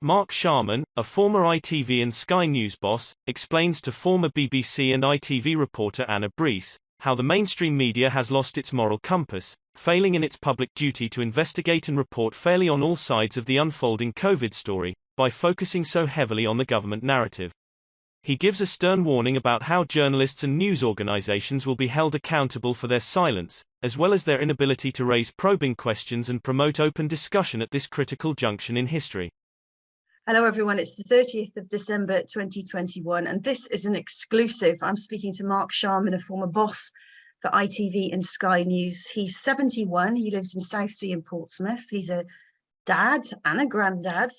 Mark Sharman, a former ITV and Sky news boss, explains to former BBC and ITV reporter Anna Brees how the mainstream media has lost its moral compass, failing in its public duty to investigate and report fairly on all sides of the unfolding COVID story, by focusing so heavily on the government narrative. He gives a stern warning about how journalists and news organizations will be held accountable for their silence, as well as their inability to raise probing questions and promote open discussion at this critical junction in history. Hello everyone, it's the 30th of December 2021 and this is an exclusive. I'm speaking to Mark Sharman, a former boss for ITV and Sky News. He's 71, he lives in Southsea in Portsmouth. He's a dad and a granddad.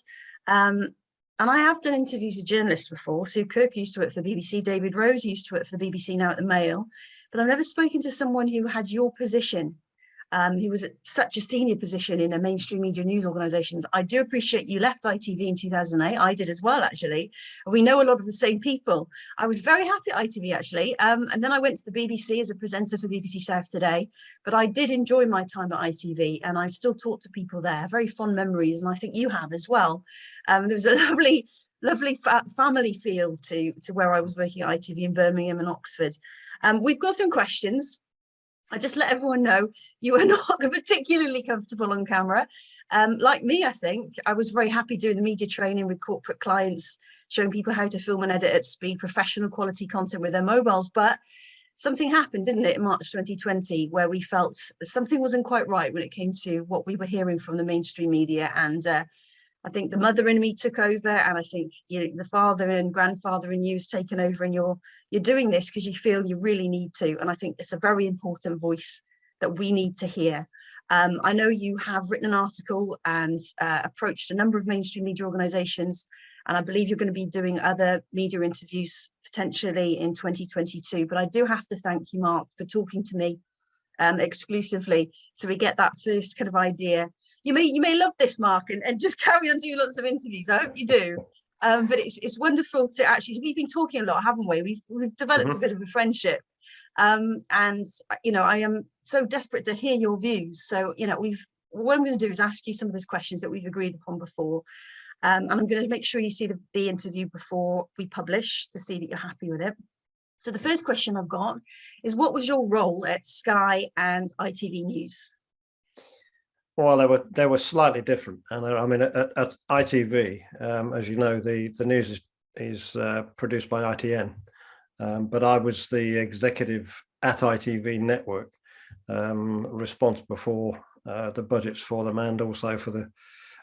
And I have done interviews with journalists before. Sue Cook used to work for the BBC, David Rose used to work for the BBC, now at the Mail. But I've never spoken to someone who had your position. He was at such a senior position in a mainstream media news organisations. I do appreciate you left ITV in 2008. I did as well, actually. We know a lot of the same people. I was very happy at ITV, actually. And then I went to the BBC as a presenter for BBC South Today. But I did enjoy my time at ITV and I still talk to people there. Very fond memories. And I think you have as well. There was a lovely family feel to where I was working at ITV in Birmingham and Oxford. We've got some questions. I just let everyone know you are not particularly comfortable on camera. Like me, I think. I was very happy doing the media training with corporate clients, showing people how to film and edit at speed, professional quality content with their mobiles. But something happened, didn't it, in March 2020, where we felt something wasn't quite right when it came to what we were hearing from the mainstream media. And I think the mother in me took over, and I think the father and grandfather in you has taken over, and you're doing this because you feel you really need to. And I think it's a very important voice that we need to hear. I know you have written an article and approached a number of mainstream media organisations, and I believe you're going to be doing other media interviews potentially in 2022. But I do have to thank you, Mark, for talking to me exclusively, so we get that first kind of idea. You may love this, Mark, and just carry on doing lots of interviews. I hope you do. But it's wonderful to actually, we've been talking a lot, haven't we? We've developed a bit of a friendship. And I am so desperate to hear your views. So, what I'm going to do is ask you some of those questions that we've agreed upon before. And I'm going to make sure you see the interview before we publish to see that you're happy with it. So the first question I've got is, what was your role at Sky and ITV News? Well, they were slightly different, and I mean at ITV, as you know, the news is produced by ITN, but I was the executive at ITV Network, responsible for the budgets for them and also for the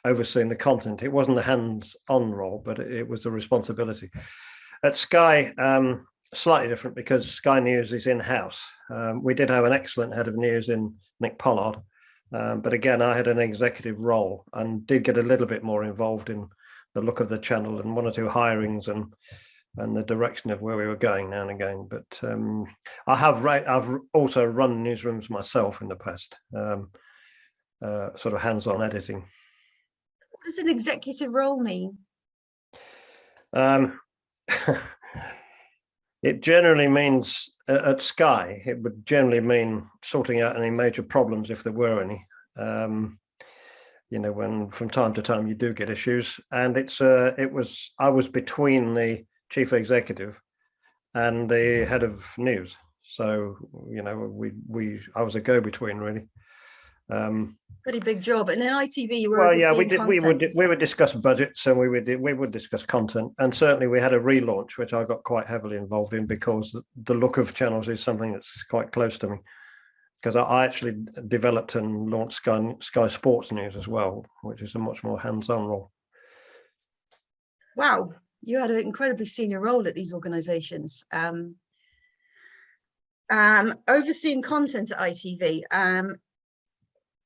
overseeing the content. It wasn't a hands-on role, but it was a responsibility. At Sky, slightly different because Sky News is in-house. We did have an excellent head of news in Nick Pollard. But again, I had an executive role and did get a little bit more involved in the look of the channel and one or two hirings and the direction of where we were going now and again. But I've also run newsrooms myself in the past, sort of hands-on editing. What does an executive role mean? It generally means, at Sky, it would generally mean sorting out any major problems if there were any. When from time to time you do get issues, and I was between the chief executive and the head of news. So, I was a go-between really. Pretty big job. And in ITV, you were we would discuss budgets and we would discuss content, and certainly we had a relaunch which I got quite heavily involved in because the look of channels is something that's quite close to me, because I actually developed and launched Sky Sports News as well, which is a much more hands-on role. Wow, you had an incredibly senior role at these organisations. Overseeing content at ITV,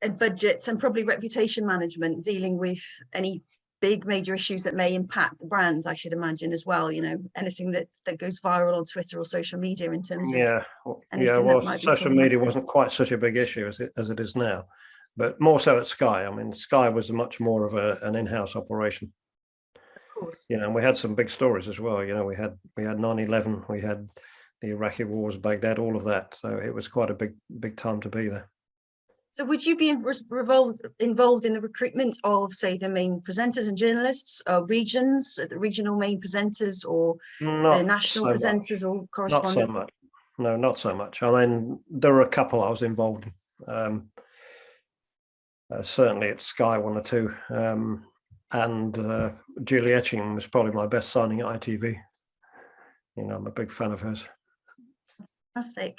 and budgets and probably reputation management, dealing with any big major issues that may impact the brand, I should imagine as well, anything that goes viral on Twitter or social media in terms of social media wasn't quite such a big issue as it is now, but more so at Sky. I mean, Sky was much more of an in-house operation. Of course. And we had some big stories as well. We had 9/11, we had the Iraqi wars, Baghdad, all of that. So it was quite a big time to be there. So would you be involved in the recruitment of, say, the main presenters and journalists, regions, the regional main presenters, or the national presenters or correspondents? Not so much. No, not so much. I mean, there were a couple I was involved in. Certainly at Sky, one or two. And Julie Etching was probably my best signing at ITV. You know, I'm a big fan of hers. Fantastic.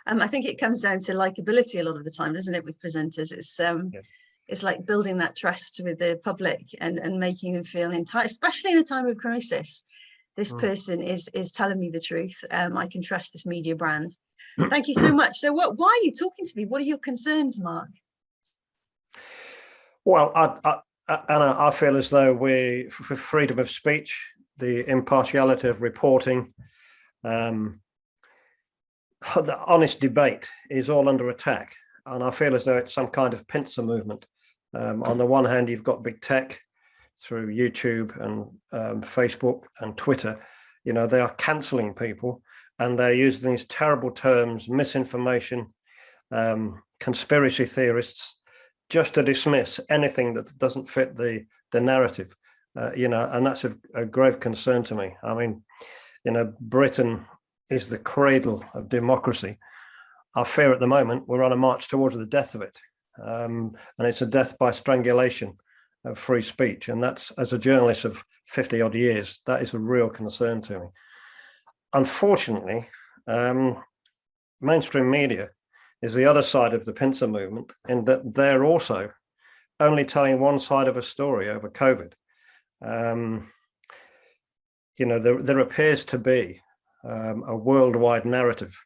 I think it comes down to likability a lot of the time, doesn't it, with presenters? It's like building that trust with the public and making them feel entitled, especially in a time of crisis. This person is telling me the truth. I can trust this media brand. Thank you so much. So why are you talking to me? What are your concerns, Mark? Well, Anna, I feel as though for freedom of speech, the impartiality of reporting, the honest debate is all under attack. And I feel as though it's some kind of pincer movement. On the one hand, you've got big tech through YouTube and Facebook and Twitter. You know, they are cancelling people, and they're using these terrible terms, misinformation, conspiracy theorists, just to dismiss anything that doesn't fit the narrative. You know, and that's a grave concern to me. I mean, you know, Britain is the cradle of democracy. I fear at the moment we're on a march towards the death of it. And it's a death by strangulation of free speech. And that's, as a journalist of 50 odd years, that is a real concern to me. Unfortunately, mainstream media is the other side of the pincer movement, in that they're also only telling one side of a story over COVID. You know, there appears to be a worldwide narrative,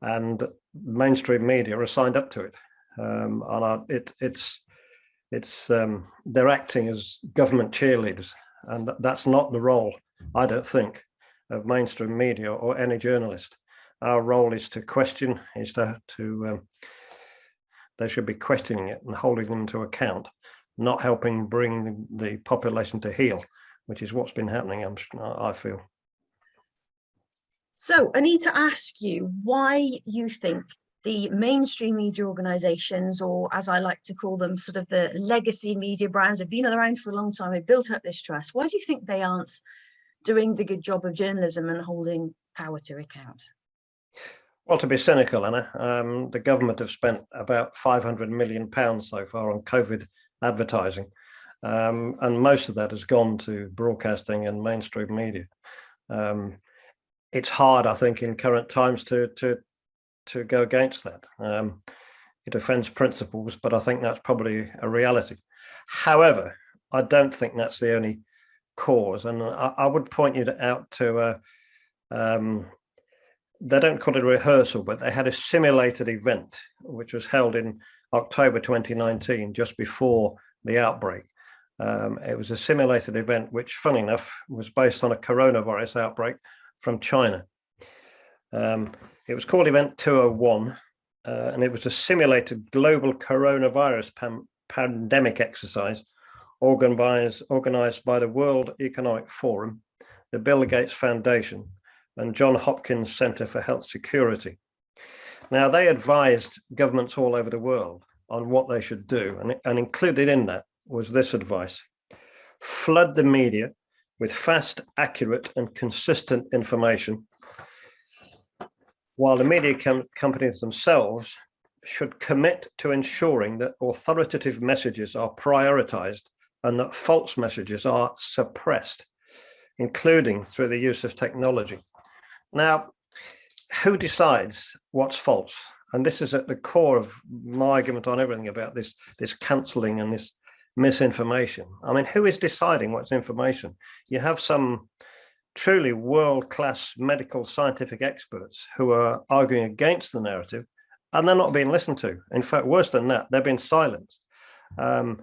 and mainstream media are signed up to it. They're acting as government cheerleaders, and that's not the role, I don't think, of mainstream media or any journalist. Our role is to question, they should be questioning it and holding them to account, not helping bring the population to heel, which is what's been happening, I feel. So I need to ask you why you think the mainstream media organizations, or as I like to call them, sort of the legacy media brands, have been around for a long time, they've built up this trust. Why do you think they aren't doing the good job of journalism and holding power to account? Well, to be cynical, Anna, the government have spent about £500 million so far on COVID advertising, and most of that has gone to broadcasting and mainstream media. It's hard, I think, in current times to go against that. It offends principles, but I think that's probably a reality. However, I don't think that's the only cause, and I would point you out to they don't call it a rehearsal, but they had a simulated event which was held in October 2019, just before the outbreak. It was a simulated event which, funny enough, was based on a coronavirus outbreak from China. It was called Event 201, and it was a simulated global coronavirus pandemic exercise organized by the World Economic Forum, the Bill Gates Foundation, and Johns Hopkins Center for Health Security. Now, they advised governments all over the world on what they should do, and included in that was this advice: flood the media with fast, accurate, and consistent information, while the media companies themselves should commit to ensuring that authoritative messages are prioritized and that false messages are suppressed, including through the use of technology. Now, who decides what's false? And this is at the core of my argument on everything about this cancelling and this misinformation. I mean, who is deciding what's information? You have some truly world-class medical scientific experts who are arguing against the narrative, and they're not being listened to. In fact, worse than that, they've been silenced. You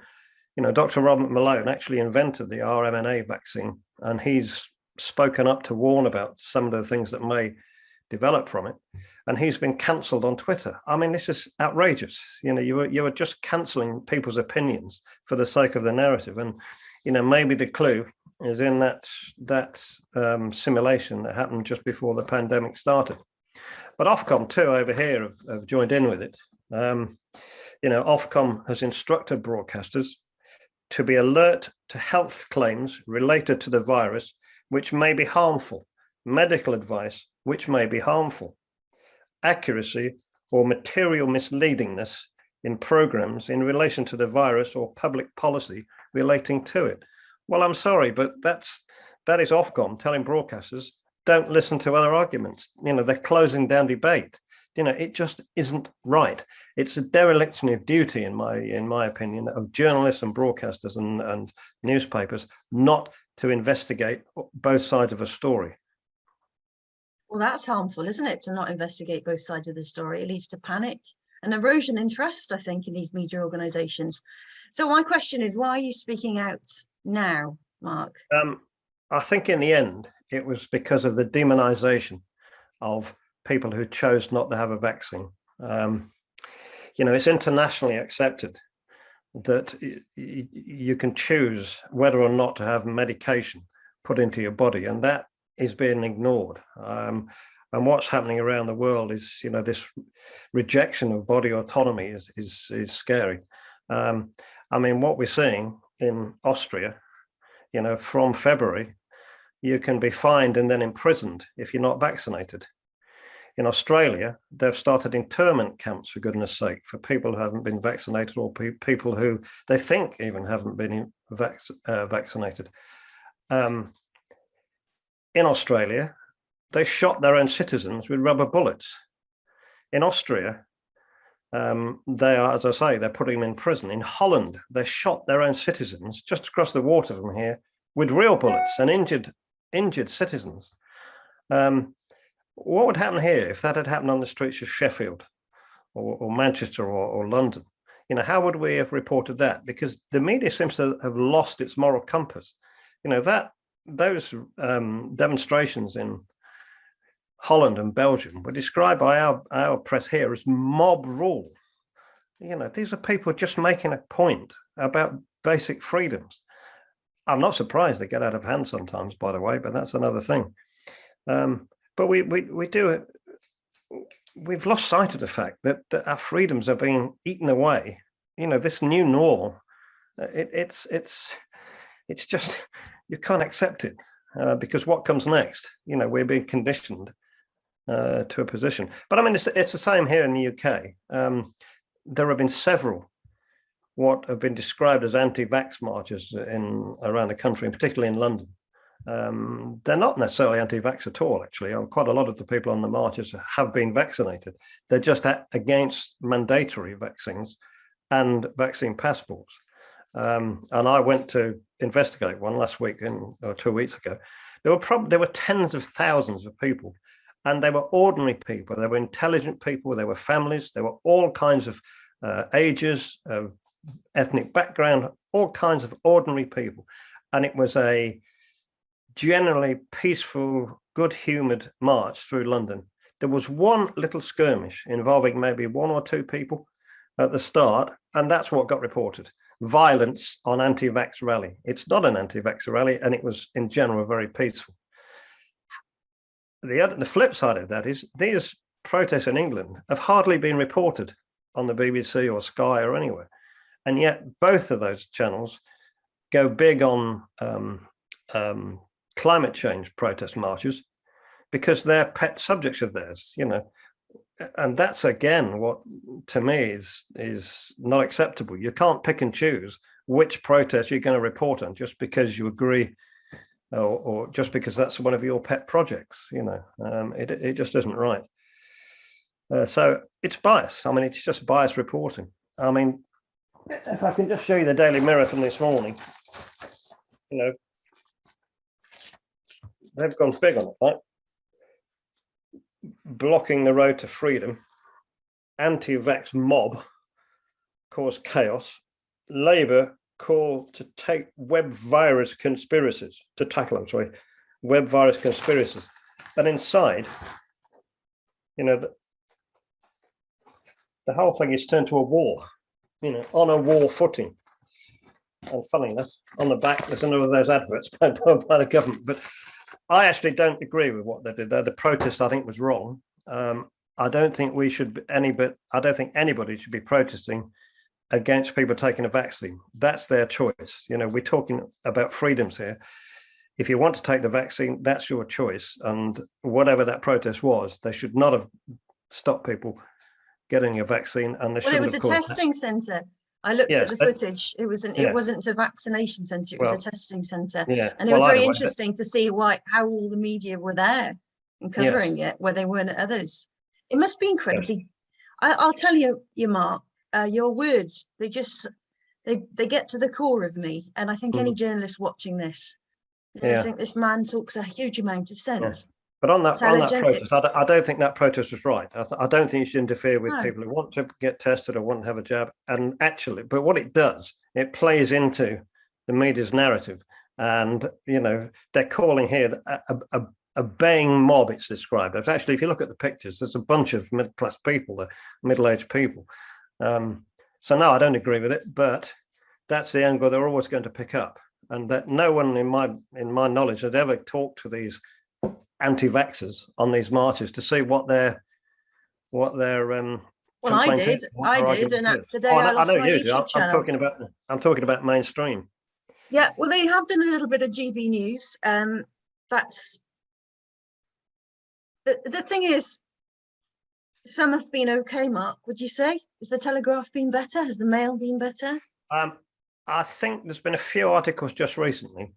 know, Dr. Robert Malone actually invented the RMNA vaccine, and he's spoken up to warn about some of the things that may develop from it, and he's been cancelled on Twitter. I mean, this is outrageous. You know, you were just cancelling people's opinions for the sake of the narrative, and you know, maybe the clue is in that simulation that happened just before the pandemic started. But Ofcom too over here have joined in with it. Ofcom has instructed broadcasters to be alert to health claims related to the virus, which may be harmful, medical advice, which may be harmful, accuracy or material misleadingness in programs in relation to the virus or public policy relating to it. Well, I'm sorry, but that is Ofcom telling broadcasters, don't listen to other arguments. They're closing down debate. It just isn't right. It's a dereliction of duty, in my opinion, of journalists and broadcasters and newspapers not to investigate both sides of a story. Well, that's harmful, isn't it, to not investigate both sides of the story? It leads to panic and erosion in trust, I think, in these media organisations. So my question is, why are you speaking out now, Mark? I think in the end, it was because of the demonisation of people who chose not to have a vaccine. It's internationally accepted that you can choose whether or not to have medication put into your body, and that is being ignored. And what's happening around the world is, this rejection of body autonomy is scary. What we're seeing in Austria, from February, you can be fined and then imprisoned if you're not vaccinated. In Australia, they've started internment camps, for goodness sake, for people who haven't been vaccinated or people who they think even haven't been vaccinated. In Australia, they shot their own citizens with rubber bullets. In Austria, they are, as I say, they're putting them in prison. In Holland, they shot their own citizens just across the water from here with real bullets and injured citizens. What would happen here if that had happened on the streets of Sheffield or Manchester or London? How would we have reported that? Because the media seems to have lost its moral compass. Those demonstrations in Holland and Belgium were described by our press here as mob rule. These are people just making a point about basic freedoms. I'm not surprised they get out of hand sometimes, by the way, but that's another thing. But we've lost sight of the fact that our freedoms are being eaten away. This new normal, it's just, you can't accept it because what comes next? We're being conditioned to a position. But it's the same here in the UK. There have been several what have been described as anti-vax marches around the country, and particularly in London. They're not necessarily anti-vax at all, actually. Quite a lot of the people on the marches have been vaccinated. They're just against mandatory vaccines and vaccine passports. And I went to investigate one last week or 2 weeks ago. There were tens of thousands of people, and they were ordinary people. They were intelligent people. They were families. They were all kinds of ages, ethnic background, all kinds of ordinary people. And it was a generally peaceful, good-humoured march through London. There was one little skirmish involving maybe one or two people at the start, and that's what got reported. Violence on anti-vax rally. It's not an anti-vax rally, and it was in general very peaceful. The flip side of that is these protests in England have hardly been reported on the BBC or Sky or anywhere, and yet both of those channels go big on climate change protest marches because they're pet subjects of theirs, and that's again what to me is not acceptable. You can't pick and choose which protest you're going to report on just because you agree or just because that's one of your pet projects. It just isn't right. So it's bias. It's just biased reporting. If I can just show you the Daily Mirror from this morning, they've gone big on it, right? Blocking the road to freedom, anti-vax mob cause chaos, Labour call to tackle web virus conspiracies. And inside, the whole thing is turned to a war, on a war footing. And funny enough, on the back, there's another of those adverts by the government. But I actually don't agree with what they did there. The protest, I think, was wrong. I don't think anybody should be protesting against people taking a vaccine. That's their choice. You know, we're talking about freedoms here. If you want to take the vaccine, that's your choice. And whatever that protest was, they should not have stopped people getting a vaccine. And they Well, it shouldn't was have a caused testing centre. I looked at Yes, the footage. It yeah. wasn't a vaccination centre. It was a Well, testing centre. yeah. And it Well, was very either way, interesting to see how all the media were there and yes, covering it, where they weren't at others. It must be yes, incredibly. I'll tell you, Mark, your words, they get to the core of me. And I think any journalist watching this, I yeah, think this man talks a huge amount of yeah. sense. But on that Intelligent, protest, I don't think that protest was right. I don't think you should interfere with no. people who want to get tested or want to have a jab. And actually, but what it does, it plays into the media's narrative. And, you know, they're calling here a baying mob, it's described. It's actually, if you look at the pictures, there's a bunch of middle-class people, middle-aged people. So no, I don't agree with it, but that's the angle they're always going to pick up. And that no one in my knowledge had ever talked to these anti-vaxxers on these marches to see what their Well, I did, and that's the day I lost my YouTube channel. I'm talking about mainstream. Yeah, well, they have done a little bit of GB News. That's the thing is, some have been okay. Mark, would you say? Has the Telegraph been better? Has the Mail been better? I think there's been a few articles just recently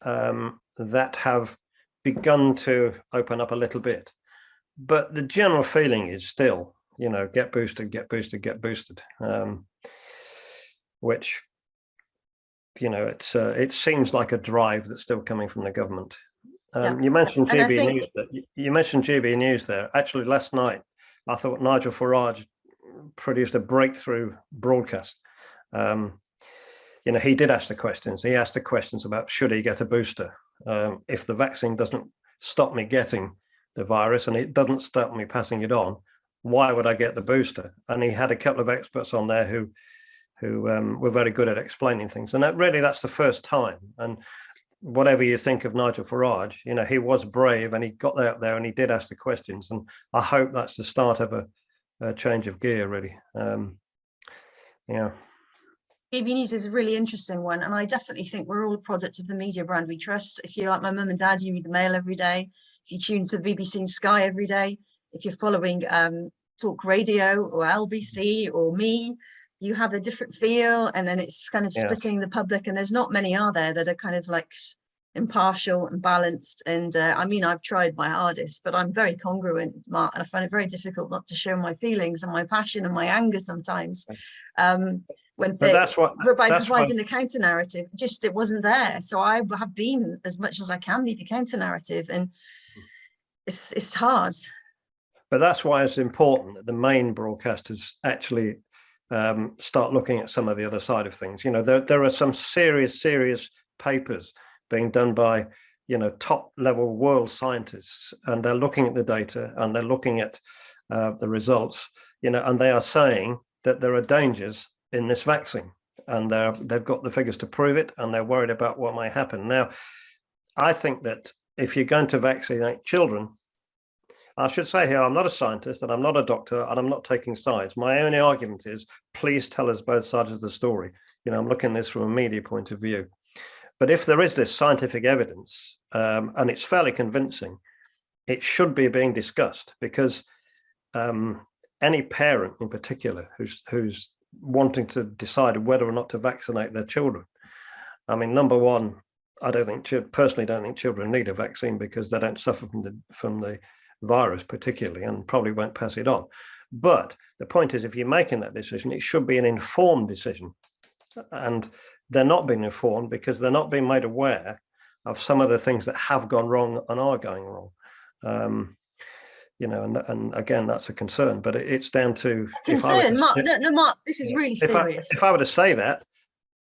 that have begun to open up a little bit, but the general feeling is still, you know, get boosted, get boosted, get boosted, which, you know, it seems like a drive that's still coming from the government. You mentioned GB News. You mentioned GB News there. Actually, last night I thought Nigel Farage produced a breakthrough broadcast. You know, he did ask the questions. He asked the questions about should he get a booster. If the vaccine doesn't stop me getting the virus and it doesn't stop me passing it on, why would I get the booster? And he had a couple of experts on there who were very good at explaining things. And that's the first time. And whatever you think of Nigel Farage, you know, he was brave and he got out there and he did ask the questions. And I hope that's the start of a change of gear, really. Yeah. GB News is a really interesting one, and I definitely think we're all a product of the media brand we trust. If you're like my mum and dad, you read the Mail every day. If you tune to the BBC and Sky every day, if you're following talk radio or LBC or me, you have a different feel, and then it's kind of splitting the public. And there's not many are there that are kind of like impartial and balanced. And I mean, I've tried my hardest, but I'm very congruent, Mark, and I find it very difficult not to show my feelings and my passion and my anger sometimes. By providing the counter narrative, it wasn't there. So I have been as much as I can be the counter narrative, and it's hard. But that's why it's important that the main broadcasters actually start looking at some of the other side of things. You know, there are some serious papers being done by, you know, top level world scientists, and they're looking at the data and they're looking at the results, you know, and they are saying that there are dangers in this vaccine, and they've got the figures to prove it, and they're worried about what might happen. Now, I think that if you're going to vaccinate children, I should say here, I'm not a scientist and I'm not a doctor and I'm not taking sides. My only argument is, please tell us both sides of the story. You know, I'm looking at this from a media point of view. But if there is this scientific evidence, and it's fairly convincing, it should be being discussed, because any parent in particular who's wanting to decide whether or not to vaccinate their children. I mean, number one, I personally don't think children need a vaccine because they don't suffer from the virus particularly, and probably won't pass it on. But the point is, if you're making that decision, it should be an informed decision. And they're not being informed because they're not being made aware of some of the things that have gone wrong and are going wrong. You know, and again, that's a concern, but it's down to Mark. No, Mark, this is really serious. If I were to say that,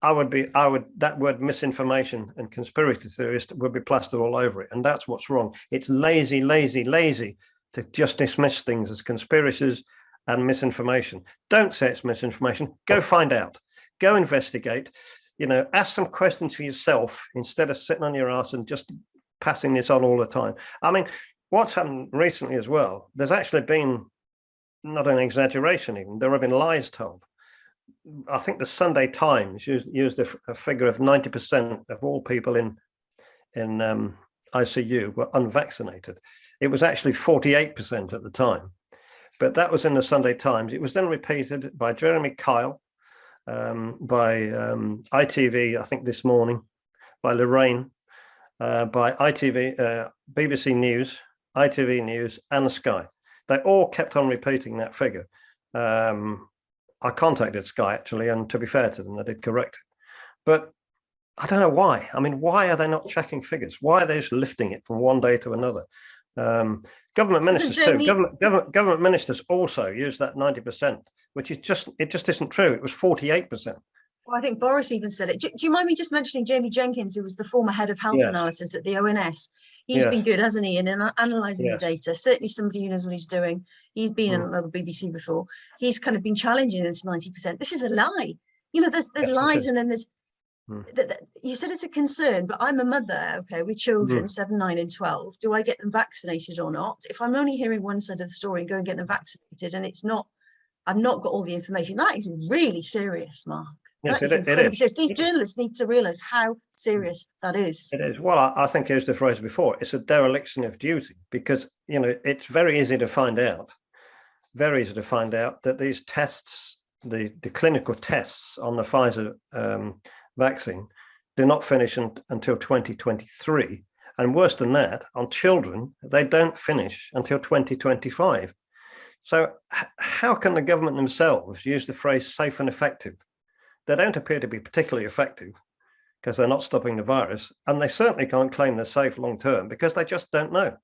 that word misinformation and conspiracy theorist would be plastered all over it. And that's what's wrong. It's lazy to just dismiss things as conspiracies and misinformation. Don't say it's misinformation. Go find out. Go investigate. You know, ask some questions for yourself instead of sitting on your ass and just passing this on all the time. I mean, what's happened recently as well, there's actually been, not an exaggeration even, there have been lies told. I think the Sunday Times used a figure of 90% of all people in ICU were unvaccinated. It was actually 48% at the time, but that was in the Sunday Times. It was then repeated by Jeremy Kyle, by ITV, I think this morning, by Lorraine, by ITV, BBC News, ITV News, and Sky. They all kept on repeating that figure. I contacted Sky actually, and to be fair to them, they did correct it. But I don't know why. I mean, why are they not checking figures? Why are they just lifting it from one day to another? Government ministers too. Government ministers also use that 90%, which is just isn't true. It was 48%. Well, I think Boris even said it. Do you mind me just mentioning Jamie Jenkins, who was the former head of health analysis at the ONS? He's been good, hasn't he, in analysing the data. Certainly somebody who knows what he's doing. He's been on the BBC before. He's kind of been challenging this 90%. This is a lie. You know, there's lies, and then there's you said it's a concern, but I'm a mother, okay, with children 7, 9, and 12. Do I get them vaccinated or not? If I'm only hearing one side of the story and go and get them vaccinated, and I've not got all the information, that is really serious, Mark. Yes, that is incredibly serious. These journalists need to realise how serious that is. It is. Well, I think, as the phrase before, it's a dereliction of duty, because, you know, it's very easy to find out that these tests, the clinical tests on the Pfizer vaccine, do not finish until 2023. And worse than that, on children, they don't finish until 2025. So how can the government themselves use the phrase safe and effective? They don't appear to be particularly effective because they're not stopping the virus, and they certainly can't claim they're safe long term because they just don't know.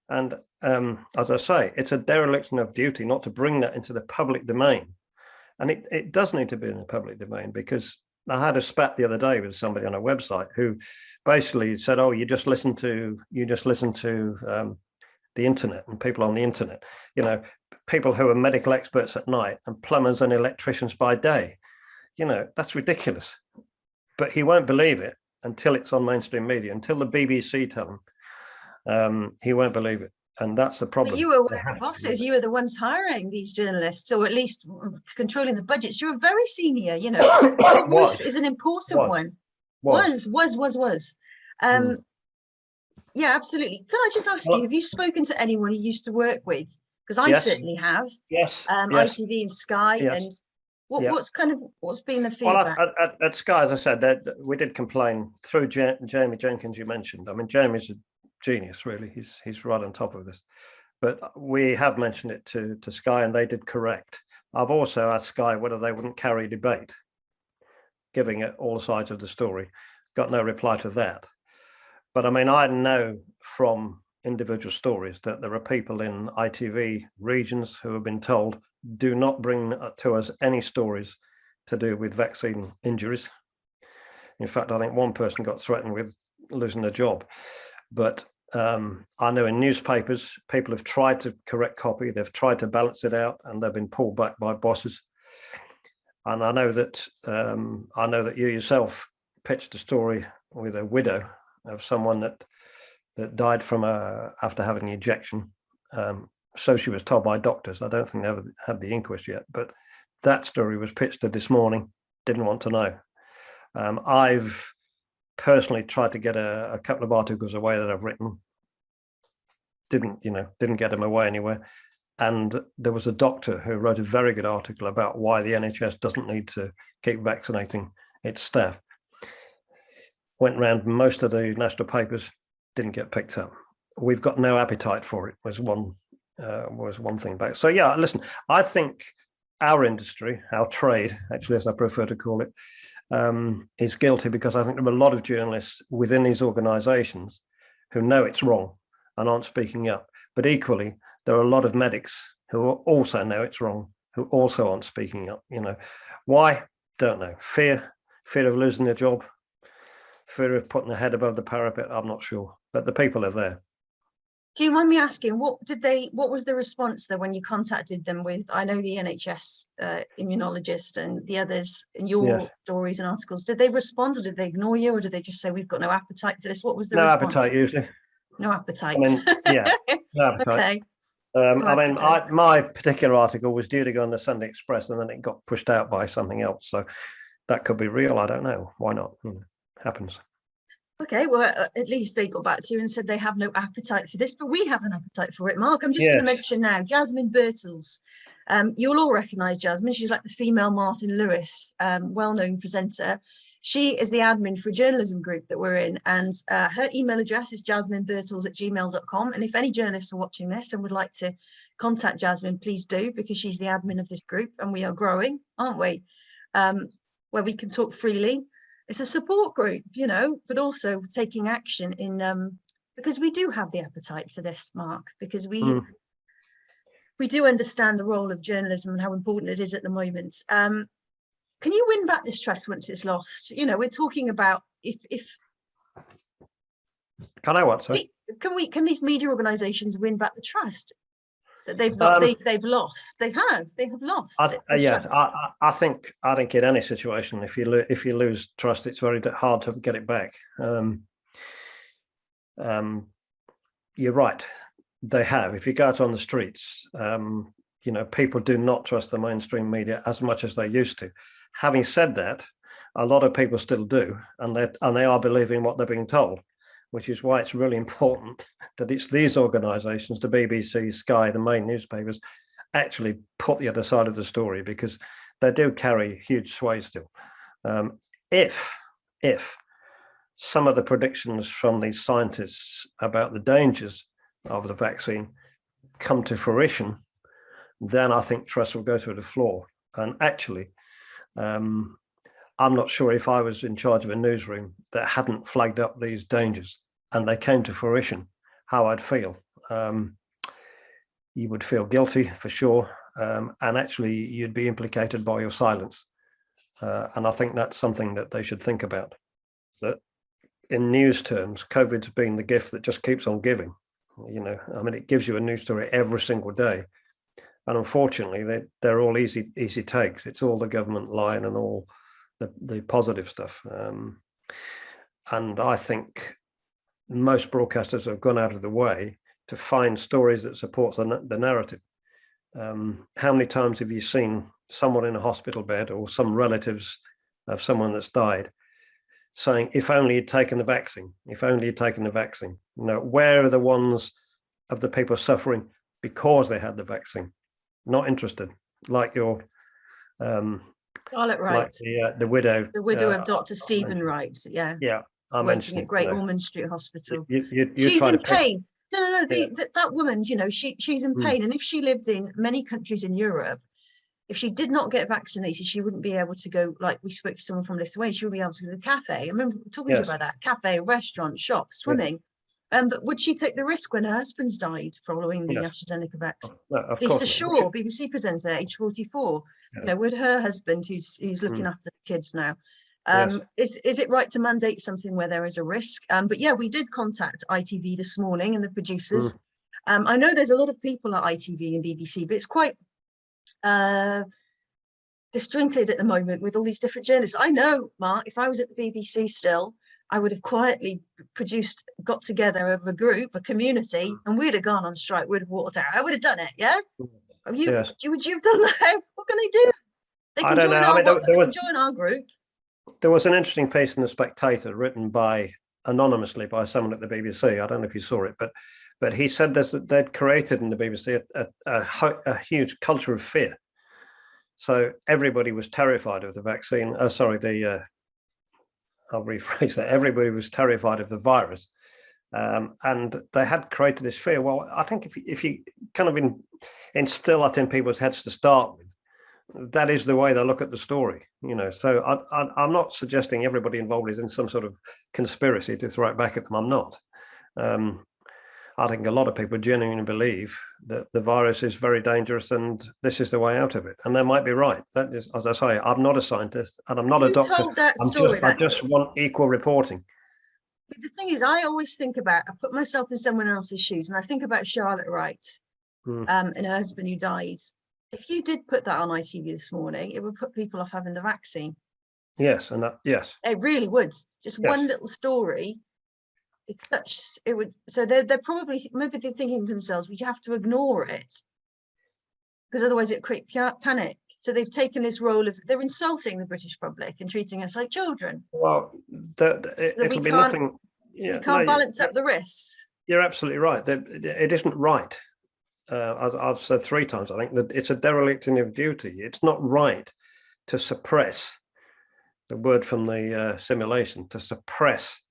And as I say, it's a dereliction of duty not to bring that into the public domain. And it does need to be in the public domain, because I had a spat the other day with somebody on a website who basically said, "Oh, you just listen to the internet and people on the internet, you know, people who are medical experts at night and plumbers and electricians by day." You know, that's ridiculous. But he won't believe it until it's on mainstream media, until the BBC tell him. He won't believe it. And that's the problem. But you were one of the bosses. You were the ones hiring these journalists, or at least controlling the budgets. You were very senior, you know. Your voice is an important one. Was. Yeah, absolutely. Can I just ask you, have you spoken to anyone you used to work with? Because I certainly have. Yes. ITV and Sky. And what's been the feedback? Well, at Sky, as I said, we did complain through Jamie Jenkins, you mentioned. I mean, Jamie's a genius, really. He's right on top of this. But we have mentioned it to Sky, and they did correct. I've also asked Sky whether they wouldn't carry debate, giving it all sides of the story. Got no reply to that. But I mean, I know from individual stories that there are people in ITV regions who have been told, do not bring to us any stories to do with vaccine injuries. In fact, I think one person got threatened with losing their job. But I know in newspapers, people have tried to correct copy, they've tried to balance it out, and they've been pulled back by bosses. And I know that you yourself pitched a story with a widow of someone that died from after having an injection. So she was told by doctors. I don't think they ever had the inquest yet, but that story was pitched to This Morning. Didn't want to know. I've personally tried to get a couple of articles away that I've written. Didn't get them away anywhere. And there was a doctor who wrote a very good article about why the NHS doesn't need to keep vaccinating its staff. Went round most of the national papers, didn't get picked up. We've got no appetite for it, was one thing back. So yeah, listen, I think our industry, our trade, actually, as I prefer to call it, is guilty, because I think there are a lot of journalists within these organisations who know it's wrong and aren't speaking up. But equally, there are a lot of medics who also know it's wrong, who also aren't speaking up. You know, why? Don't know. Fear of losing their job, fear of putting their head above the parapet. I'm not sure, but the people are there. Do you mind me asking, what was the response there when you contacted them with, I know the NHS immunologist and the others in your stories and articles, did they respond, or did they ignore you, or did they just say, we've got no appetite for this? What was the response? No appetite, usually. No appetite. I mean, no appetite. Okay. My particular article was due to go on the Sunday Express, and then it got pushed out by something else. So that could be real. I don't know. Why not? Happens. Okay, well, at least they got back to you and said they have no appetite for this, but we have an appetite for it. Mark, I'm just going to mention now, Jasmine Birtles. You'll all recognise Jasmine. She's like the female Martin Lewis, well-known presenter. She is the admin for a journalism group that we're in, and her email address is jasminebirtles@gmail.com. And if any journalists are watching this and would like to contact Jasmine, please do, because she's the admin of this group, and we are growing, aren't we? Where we can talk freely. It's a support group, but also taking action in because we do have the appetite for this, Mark, because we do understand the role of journalism and how important it is at the moment. Can you win back this trust once it's lost? We're talking about if can I what? Sorry? Can these media organisations win back the trust that they've lost? They have lost. I think in any situation, if you lose trust, it's very hard to get it back. You're right. They have. If you go out on the streets, people do not trust the mainstream media as much as they used to. Having said that, a lot of people still do, and they are believing what they're being told, which is why it's really important that it's these organisations, the BBC, Sky, the main newspapers, actually put the other side of the story, because they do carry huge sway still. If some of the predictions from these scientists about the dangers of the vaccine come to fruition, then I think trust will go through the floor. And actually, I'm not sure if I was in charge of a newsroom that hadn't flagged up these dangers and they came to fruition, how I'd feel. You would feel guilty for sure, and actually you'd be implicated by your silence. And I think that's something that they should think about. That in news terms, COVID's been the gift that just keeps on giving. It gives you a news story every single day. And unfortunately, they're all easy takes. It's all the government line and all the positive stuff. And I think most broadcasters have gone out of the way to find stories that support the narrative. How many times have you seen someone in a hospital bed or some relatives of someone that's died saying, if only you'd taken the vaccine, if only you'd taken the vaccine? Where are the ones of the people suffering because they had the vaccine? Not interested, like your Charlotte Wright, like the widow of Dr. Stephen Wright. I mentioned at Great Ormond Street Hospital. She's in pain. No. That woman, she's in pain, and if she lived in many countries in Europe, if she did not get vaccinated, she wouldn't be able to go. Like, we spoke to someone from Lithuania, she wouldn't be able to go to the cafe. I remember talking to you about that. Cafe, restaurant, shop, swimming. But would she take the risk when her husband's died following the AstraZeneca vaccine? No, Lisa Shaw, BBC presenter, age 44, with her husband who's looking after the kids now. Is it right to mandate something where there is a risk? But we did contact ITV this morning and the producers. I know there's a lot of people at ITV and BBC, but it's quite disjointed at the moment with all these different journalists. I know, Mark, if I was at the BBC still, I would have quietly got together of a group, a community, and we'd have gone on strike. We'd have walked out. I would have done it. Yeah. Would you have done that? What can they do? They can join our group. There was an interesting piece in The Spectator written anonymously by someone at the BBC. I don't know if you saw it, but he said that they'd created in the BBC a huge culture of fear. So everybody was terrified of the vaccine. I'll rephrase that. Everybody was terrified of the virus, and they had created this fear. Well, I think if you kind of instill that in people's heads to start with, that is the way they look at the story. So I'm not suggesting everybody involved is in some sort of conspiracy to throw it back at them. I'm not. I think a lot of people genuinely believe that the virus is very dangerous and this is the way out of it. And they might be right. That is, as I say, I'm not a scientist and I'm not a doctor. Told that story. I just want equal reporting. But the thing is, I always I put myself in someone else's shoes, and I think about Charlotte Wright and her husband who died. If you did put that on ITV this morning, it would put people off having the vaccine. Yes, yes. It really would. Just one little story it would. So they're probably, maybe they're thinking to themselves, we have to ignore it because otherwise it creates panic. So they've taken this role of, they're insulting the British public and treating us like children. Well, it'll be nothing. We can't balance up the risks. You're absolutely right. It isn't right. I've said 3 times, I think, that it's a dereliction of duty. It's not right to suppress, the word from the simulation, to suppress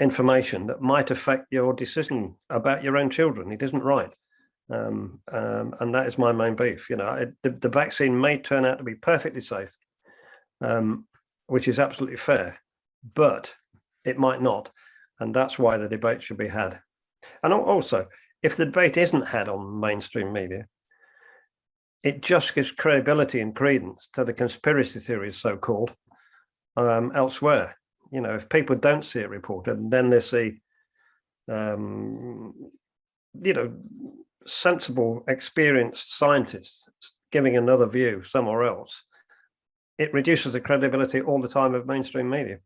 information that might affect your decision about your own children. It isn't right. And that is my main beef. You know, the vaccine may turn out to be perfectly safe, which is absolutely fair, but it might not. And that's why the debate should be had. And also, if the debate isn't had on mainstream media, it just gives credibility and credence to the conspiracy theories, so-called, elsewhere. You know, if people don't see it reported, and then they see, you know, sensible, experienced scientists giving another view somewhere else, it reduces the credibility all the time of mainstream media.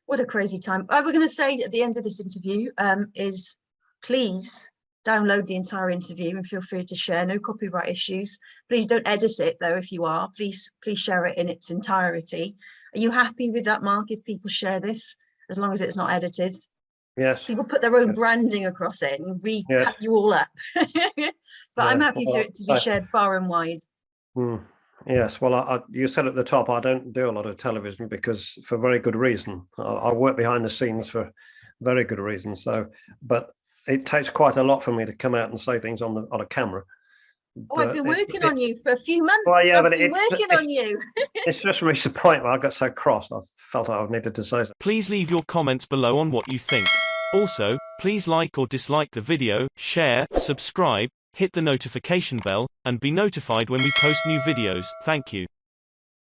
What a crazy time. We're going to say at the end of this interview is please download the entire interview and feel free to share. No copyright issues. Please don't edit it though. If you are, please share it in its entirety. Are you happy with that, Mark, if people share this, as long as it's not edited? Yes. People put their own branding across it and cut you all up. But I'm happy for it to be shared far and wide. Yes, well, you said at the top, I don't do a lot of television because for very good reason. I work behind the scenes for very good reason. So, but it takes quite a lot for me to come out and say things on a camera. Oh, I've been working on you for a few months. Well, yeah, I've been working on you. It's just reached the point where I got so cross, I felt I needed to say something. Please leave your comments below on what you think. Also, please like or dislike the video, share, subscribe, hit the notification bell, and be notified when we post new videos. Thank you.